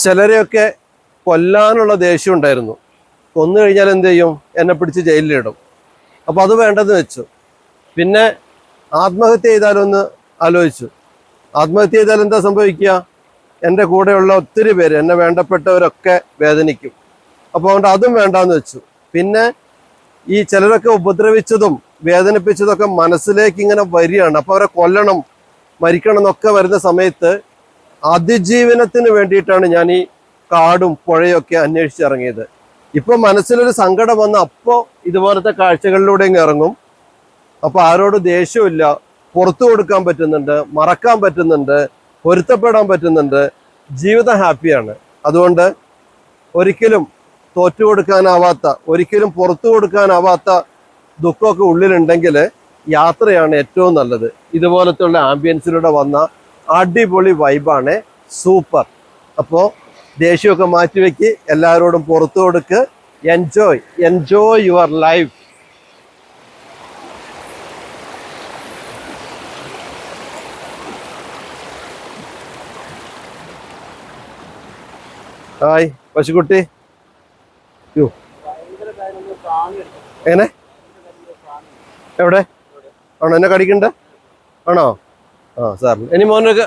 ചിലരെയൊക്കെ കൊല്ലാനുള്ള ദേഷ്യം ഉണ്ടായിരുന്നു. കൊന്നു കഴിഞ്ഞാൽ എന്ത് ചെയ്യും? എന്നെ പിടിച്ച് ജയിലിലിടും. അപ്പോൾ അത് വേണ്ടെന്ന് വെച്ചു. പിന്നെ ആത്മഹത്യ ചെയ്താലൊന്ന് ആലോചിച്ചു. ആത്മഹത്യ ചെയ്താൽ എന്താ സംഭവിക്കുക? എൻ്റെ കൂടെയുള്ള ഒത്തിരി പേര്, എന്നെ വേണ്ടപ്പെട്ടവരൊക്കെ വേദനിക്കും. അപ്പോൾ അതുകൊണ്ട് അതും വേണ്ടാന്ന് വെച്ചു. പിന്നെ ഈ ചിലരൊക്കെ ഉപദ്രവിച്ചതും വേദനിപ്പിച്ചതൊക്കെ മനസ്സിലേക്ക് ഇങ്ങനെ വരികയാണ്. അപ്പോൾ അവരെ കൊല്ലണം, മരിക്കണം എന്നൊക്കെ വരുന്ന സമയത്ത് അതിജീവനത്തിന് വേണ്ടിയിട്ടാണ് ഞാൻ ഈ കാടും പുഴയൊക്കെ അന്വേഷിച്ചിറങ്ങിയത്. ഇപ്പൊ മനസ്സിലൊരു സങ്കടം വന്ന അപ്പോൾ ഇതുപോലത്തെ കാഴ്ചകളിലൂടെ ഇങ്ങ് ഇറങ്ങും. അപ്പൊ ആരോട് ദേഷ്യമില്ല, പുറത്തു കൊടുക്കാൻ പറ്റുന്നുണ്ട്, മറക്കാൻ പറ്റുന്നുണ്ട്, പൊരുത്തപ്പെടാൻ പറ്റുന്നുണ്ട്, ജീവിതം ഹാപ്പിയാണ്. അതുകൊണ്ട് ഒരിക്കലും തോറ്റു കൊടുക്കാനാവാത്ത, ഒരിക്കലും പുറത്തു കൊടുക്കാനാവാത്ത ദുഃഖമൊക്കെ ഉള്ളിലുണ്ടെങ്കിൽ യാത്രയാണ് ഏറ്റവും നല്ലത്. ഇതുപോലത്തുള്ള ആംബിയൻസിലൂടെ വന്ന അടിപൊളി വൈബാണ്, സൂപ്പർ. അപ്പോൾ ദേഷ്യമൊക്കെ മാറ്റിവെക്ക്, എല്ലാവരോടും പുറത്തു കൊടുക്ക്, എൻജോയ് യുവർ ലൈഫ്. ഹായ് പശുക്കുട്ടി. എങ്ങനെ? എവിടെ ആണോ? എന്നെ കടിക്കണ്ട ആണോ? ആ സാറിന് ഇനി മോനൊക്കെ